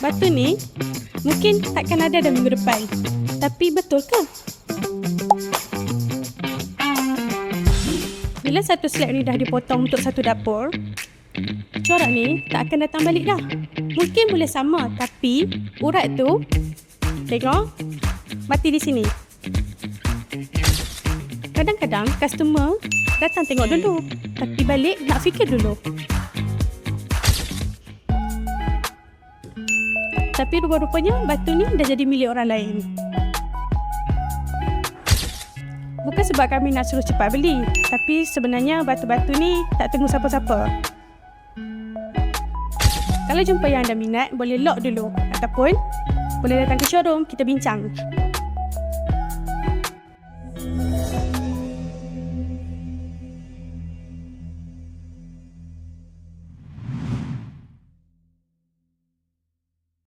Batu ni mungkin takkan ada dah minggu depan. Tapi betul ke? Bila satu slab ni dah dipotong untuk satu dapur, corak ni tak akan datang balik dah. Mungkin boleh sama, tapi urat tu, tengok, mati di sini. Kadang-kadang customer datang tengok dulu, tapi balik nak fikir dulu. Tapi rupa-rupanya batu ni dah jadi milik orang lain. Bukan sebab kami nak suruh cepat beli, tapi sebenarnya batu-batu ni tak tunggu siapa-siapa. Kalau jumpa yang ada minat, boleh lock dulu. Ataupun boleh datang ke showroom, kita bincang.